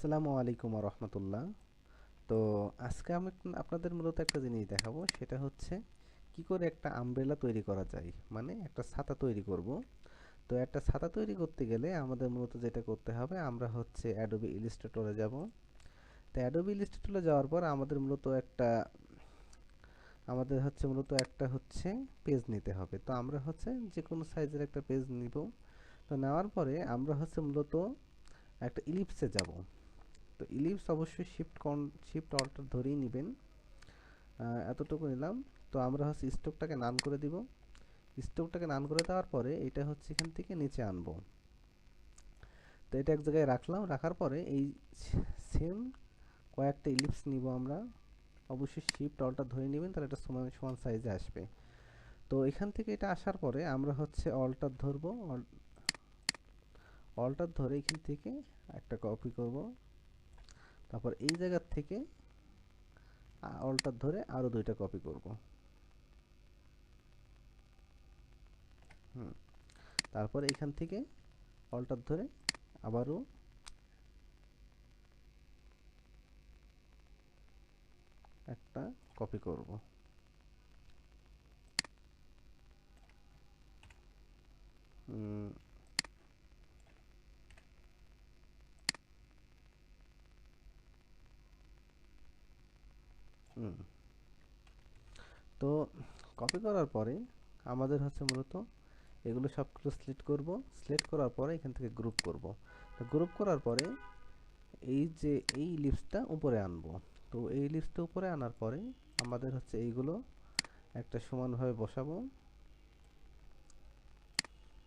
আসসালামু আলাইকুম রহমতুল্লাহ। তো আজকে আমি আপনাদের মূলত একটা জিনিস দেখাবো, সেটা হচ্ছে কি করে একটা আমব্রেলা তৈরি করা যায়, মানে একটা ছাতা তৈরি করব। তো একটা ছাতা তৈরি করতে গেলে আমাদের মূলত যেটা করতে হবে, আমরা হচ্ছে অ্যাডোবি ইলিস্ট্রেটরে যাব। তো অ্যাডোবি ইলিস্ট্রেটরে যাওয়ার পর আমাদের মূলত একটা পেজ নিতে হবে। তো আমরা হচ্ছে যে কোনো সাইজের একটা পেজ নিব। তো নেওয়ার পরে আমরা হচ্ছে মূলত একটা ইলিপসে যাব। তো ইলিপস অবশ্যই শিফট অল্টার ধরেই নেবেন। এতটুকু নিলাম। তো আমরা হচ্ছে স্টোকটাকে নান করে দিব। স্টোকটাকে নান করে দেওয়ার পরে এটা হচ্ছে এখান থেকে নিচে আনবো। তো এটা এক জায়গায় রাখলাম, রাখার পরে এই সেম কয়েকটা ইলিপস নিব আমরা। অবশ্যই শিফট অল্টার ধরে নেবেন, তাহলে এটা সমান সমান সাইজে আসবে। তো এখান থেকে এটা আসার পরে আমরা হচ্ছে অল্টার ধরবো। অল্টার ধরে এখান থেকে একটা কপি করব। তারপর এই জায়গার থেকে অল্টার ধরে আরো দুইটা কপি করব। হুম। তারপর এখান থেকে অল্টার ধরে আবারও একটা কপি করব। হুম। হুম। তো কপি করার পরে আমাদের হচ্ছে মূলত এগুলো সবগুলো সিলেক্ট করব। সিলেক্ট করার পরে এখান থেকে গ্রুপ করব। তো গ্রুপ করার পরে এই যে এই লিস্টটা উপরে আনবো। তো এই লিস্টটা উপরে আনার পরে আমাদের হচ্ছে এইগুলো একটা সমানভাবে বসাবো।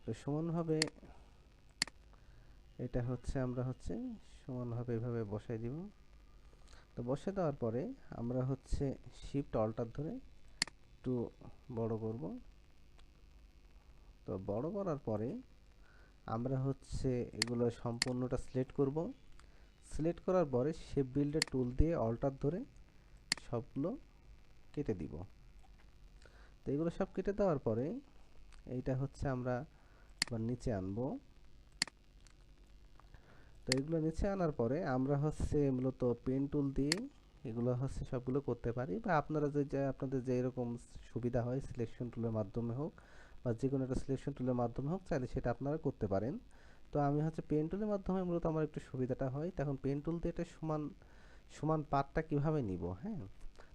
তো সমানভাবে এটা হচ্ছে আমরা হচ্ছে সমানভাবে এভাবে বসাই দিব। তো বসে দেওয়ার পরে আমরা হচ্ছে শিফট অল্টার ধরে একটু বড় করব। তো বড় করার পরে আমরা হচ্ছে এগুলো সম্পূর্ণটা সিলেক্ট করব। সিলেক্ট করার পরে শেপ বিল্ডার টুল দিয়ে অল্টার ধরে সবগুলো কেটে দিব। তো এগুলো সব কেটে দেওয়ার পরে এইটা হচ্ছে আমরা আবার নিচে আনবো। তো এগুলো নিচে আনার পরে আমরা হচ্ছে মূলত পেন টুল দিয়ে এগুলো হচ্ছে সবগুলো করতে পারি, বা আপনারা আপনাদের যে এরকম সুবিধা হয়, সিলেকশন টুলের মাধ্যমে হোক বা যে কোনো একটা সিলেকশন টুলের মাধ্যমে হোক, চাইলে সেটা আপনারা করতে পারেন। তো আমি হচ্ছে পেন টুলের মাধ্যমে মূলত আমার একটু সুবিধাটা হয়। তখন পেন টুল দিয়ে এটা সমান সমান পাতটা কিভাবে নিব, হ্যাঁ।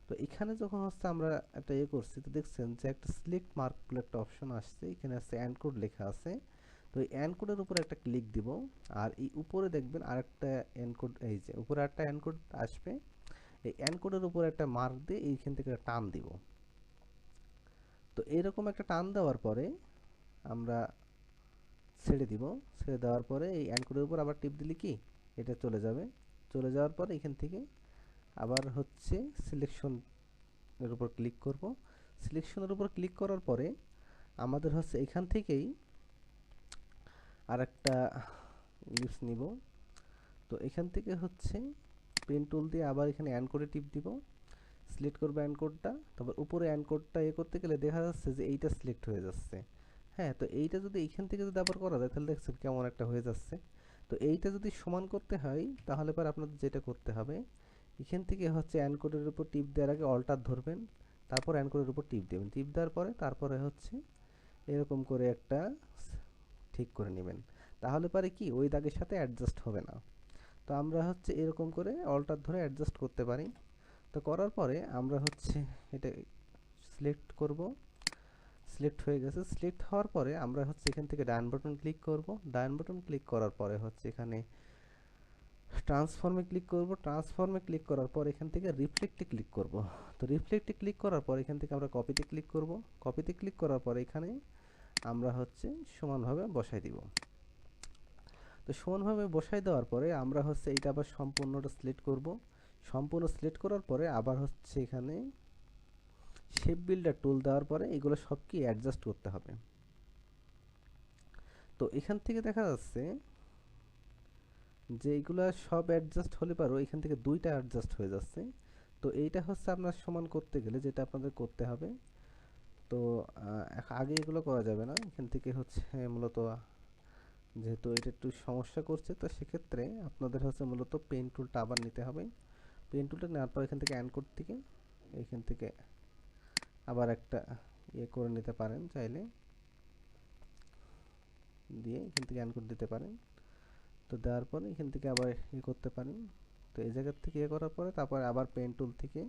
তো এখানে যখন হচ্ছে আমরা একটা করছি, তো দেখছেন যে একটা সিলেক্ট মার্ক বলে একটা অপশন আসছে, এখানে আছে এনকোড লেখা আছে। তো এই এনকোডের উপরে একটা ক্লিক দিব। আর এই উপরে দেখবেন আরেকটা এনকোড, এই যে উপরে একটা এনকোড আসবে। এই এনকোডের উপরে একটা মার্ক দিয়ে এইখান থেকে একটা টান দিব। তো এরকম একটা টান দেওয়ার পরে আমরা ছেড়ে দিব। ছেড়ে দেওয়ার পরে এই এনকোডের উপর আবার টিপ দিলে কি এটা চলে যাবে। চলে যাওয়ার পরে এখান থেকে আবার হচ্ছে সিলেকশন এর উপর ক্লিক করব। সিলেকশনের উপর ক্লিক করার পরে আমাদের হচ্ছে এখান থেকেই আরেকটা ইলিপস নিব। তো এখান থেকে হচ্ছে পেন টুল দিয়ে আবার এখানে এনকোডে টিপ দিব। সিলেক্ট করব এনকোডটা। তারপর উপরে এনকোডটা করতে গেলে দেখা যাচ্ছে যে এইটা সিলেক্ট হয়ে যাচ্ছে। হ্যাঁ, তো এইটা যদি এইখান থেকে যদি আবার করা যায়, তাহলে দেখছেন কেমন একটা হয়ে যাচ্ছে। তো এইটা যদি সমান করতে হয়, তাহলে পর আপনাদের যেটা করতে হবে, এখান থেকে হচ্ছে এনকোডের উপর টিপ দেওয়ার আগে অল্টার ধরবেন। তারপর এনকোডের উপর টিপ দেবেন। টিপ দেওয়ার পরে তারপরে হচ্ছে এরকম করে একটা ঠিক করে নেবেন। তাহলে পারে কি ওই দাগের সাথে অ্যাডজাস্ট হবে না। তো আমরা হচ্ছে এরকম করে অল্টার ধরে অ্যাডজাস্ট করতে পারি। তো করার পরে আমরা হচ্ছে এটা সিলেক্ট করব। সিলেক্ট হয়ে গেছে। সিলেক্ট হওয়ার পরে আমরা হচ্ছে এখান থেকে ডান বাটন ক্লিক করব। ডান বাটন ক্লিক করার পরে হচ্ছে এখানে ট্রান্সফর্মে ক্লিক করব। ট্রান্সফর্মে ক্লিক করার পর এখান থেকে রিফ্লেক্টে ক্লিক করব। তো রিফ্লেক্টে ক্লিক করার পর এখান থেকে আমরা কপিতে ক্লিক করব। কপিতে ক্লিক করার পর এখানে আমরা হচ্ছে সমানভাবে বসাই দিব। তো সমানভাবে বসাই দেওয়ার পরে আমরা হচ্ছে এইটা আবার সম্পূর্ণটা সিলেক্ট করব। সম্পূর্ণ সিলেক্ট করার পরে আবার হচ্ছে এখানে শেপ বিল্ডার টুল দেওয়ার পরে এগুলো সব কি অ্যাডজাস্ট করতে হবে। তো এখান থেকে দেখা যাচ্ছে যে এইগুলা সব অ্যাডজাস্ট হলে পারো এখান থেকে দুইটা অ্যাডজাস্ট হয়ে যাচ্ছে। তো এইটা হচ্ছে আপনার সমান করতে গেলে যেটা আপনাদের করতে হবে। তো আগে এগুলো করা যাবে না, এখান থেকে হচ্ছে মূলত যেহেতু এটা একটু সমস্যা করছে, তো সেক্ষেত্রে আপনাদের হচ্ছে মূলত পেন টুলটা আবার নিতে হবে। পেন টুলটা নেওয়ার পর এখান থেকে অ্যানকোড থেকে এখান থেকে আবার একটা ইয়ে করে নিতে পারেন চাইলে, দিয়ে এখান থেকে অ্যানকোড দিতে পারেন। তো দেওয়ার পরে এখান থেকে আবার ইয়ে করতে পারেন। তো এই জায়গার থেকে ইয়ে করার পরে তারপরে আবার পেন টুল থেকে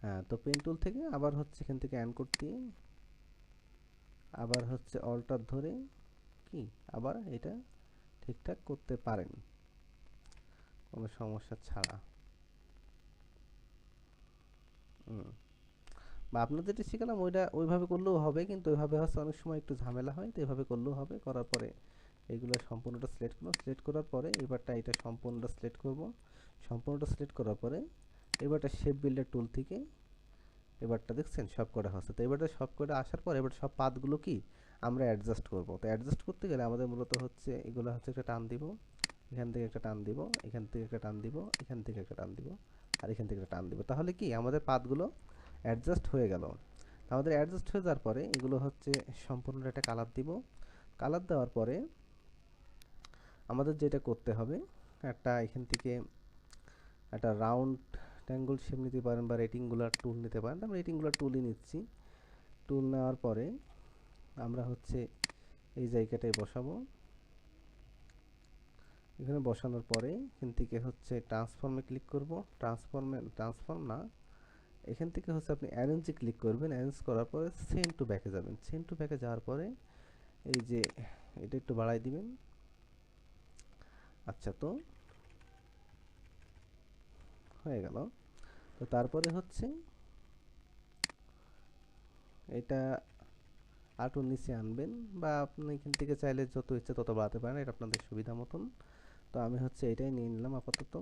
হ্যাঁ, তো পেন টুল থেকে আবার হচ্ছে এখান থেকে অ্যানকোড দিয়ে আবার হচ্ছে অল্টার ধরে কি আবার এটা ঠিকঠাক করতে পারেন কোনো সমস্যা ছাড়া। হুম। বা আপনাদের যেটা শিখালাম ওইটা ওইভাবে করলেও হবে, কিন্তু ওইভাবে হচ্ছে অনেক সময় একটু ঝামেলা হয়, তো এভাবে করলেও হবে। করার পরে এইগুলো সম্পূর্ণটা সিলেক্ট করব, সিলেক্ট করার পরে এবারটা এটা সম্পূর্ণটা সিলেক্ট করব। সম্পূর্ণটা সিলেক্ট করার পরে এবারটা শেপ বিল্ডার টুল থেকে এবারটা দেখছেন সব কটা হচ্ছে। তো এবারটা সব কটা আসার পর এবার সব পাতগুলো কি আমরা অ্যাডজাস্ট করব। তো অ্যাডজাস্ট করতে গেলে আমাদের মূলত হচ্ছে এগুলো হচ্ছে একটা টান দিব, এখান থেকে একটা টান দিব, এখান থেকে একটা টান দিব, এখান থেকে একটা টান দিব, আর এখান থেকে একটা টান দিব। তাহলে কি আমাদের পাতগুলো অ্যাডজাস্ট হয়ে গেল। আমাদের অ্যাডজাস্ট হয়ে যাওয়ার পরে এগুলো হচ্ছে সম্পূর্ণ একটা কালার দিব। কালার দেওয়ার পরে আমাদের যেটা করতে হবে, একটা এখান থেকে একটা রাউন্ড ট্যাঙ্গল শেপ নিতে পারেন বা রেটিংগুলার টুল নিতে পারেন। আমরা রেটিংগুলার টুলই নিচ্ছি। টুল নেওয়ার পরে আমরা হচ্ছে এই জায়গাটায় বসাবো। এখানে বসানোর পরে এখান থেকে হচ্ছে ট্রান্সফর্মে ক্লিক করব। ট্রান্সফর্ম না, এখান থেকে হচ্ছে আপনি অ্যারেঞ্জে ক্লিক করবেন। অ্যারেঞ্জ করার পরে সেন্ড টু ব্যাকে যাবেন। সেন্ড টু ব্যাকে যাওয়ার পরে এই যে এটা একটু বাড়াই দিবেন। আচ্ছা, তো হয়ে গেল। তো তারপরে হচ্ছে এটা আরটু নিচে আনবেন, বা আপনি এখান থেকে চাইলে যত ইচ্ছে তত বাড়াতে পারেন, এটা আপনাদের সুবিধা মতন। তো আমি হচ্ছে এটাই নিয়ে নিলাম আপাতত।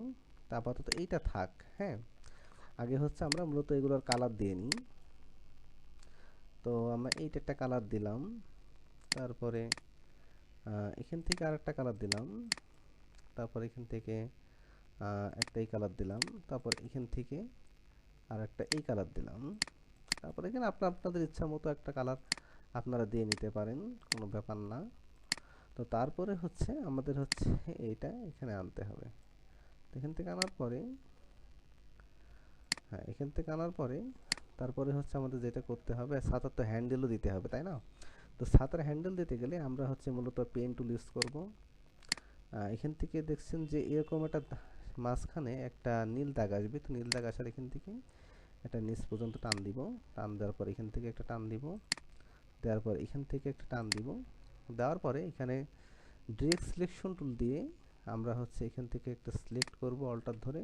তা আপাতত এইটা থাক। হ্যাঁ, আগে হচ্ছে আমরা মূলত এগুলোর কালার দিয়ে নিই। তো আমরা এইটা একটা কালার দিলাম, তারপরে এখান থেকে আরেকটা কালার দিলাম, তারপর এখান থেকে একটা এই কালার দিলাম, তারপর এখান থেকে আর একটা এই কালার দিলাম, তারপর এখানে আপনাদের ইচ্ছা মতো একটা কালার আপনারা দিয়ে নিতে পারেন, কোনো ব্যাপার না। তো তারপরে হচ্ছে আমাদের হচ্ছে এইটা এখানে আনতে হবে। এখান থেকে আনার পরে হ্যাঁ, এখান থেকে আনার পরে তারপরে হচ্ছে আমাদের যেটা করতে হবে, ছাতার তো হ্যান্ডেলও দিতে হবে, তাই না? তো ছাতার হ্যান্ডেল দিতে গেলে আমরা হচ্ছে মূলত পেন টুল ইউজ করব। এখান থেকে দেখছেন যে এরকম একটা মাঝখানে একটা নীল দাগ আসবে। তো নীল দাগ আসার এখান থেকে একটা নিচ পর্যন্ত টান দিব। টান দেওয়ার পর এখান থেকে একটা টান দিব, দেওয়ার পর এখান থেকে একটা টান দিব। দেওয়ার পরে এখানে ডিরেক্ট সিলেকশন টুল দিয়ে আমরা হচ্ছে এখান থেকে একটা সিলেক্ট করব অল্টার ধরে।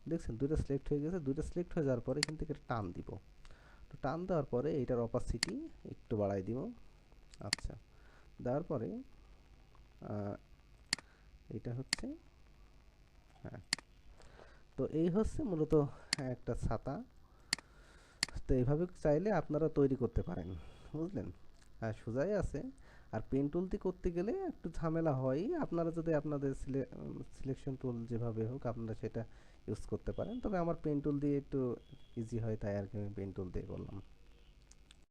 দেখছেন দুইটা সিলেক্ট হয়ে গেছে। দুইটা সিলেক্ট হয়ে যাওয়ার পরে এখান থেকে একটা টান দিব। তো টান দেওয়ার পরে এটার অপাসিটি একটু বাড়াই দিব। আচ্ছা, দেওয়ার পরে এটা হচ্ছে হ্যাঁ, তো এই হচ্ছে মূলত একটা ছাতা। তো এইভাবে চাইলে আপনারা তৈরি করতে পারেন, বুঝলেন? আর সোজাই আছে। আর পেন টুল দিয়ে করতে গেলে একটু ঝামেলা হয়। আপনারা যদি আপনাদের সিলেকশন টুল যেভাবে হোক আপনারা সেটা ইউজ করতে পারেন, তবে আমার পেন টুল দিয়ে একটু ইজি হয়, তাই আর কি আমি পেন টুল দিয়ে করলাম।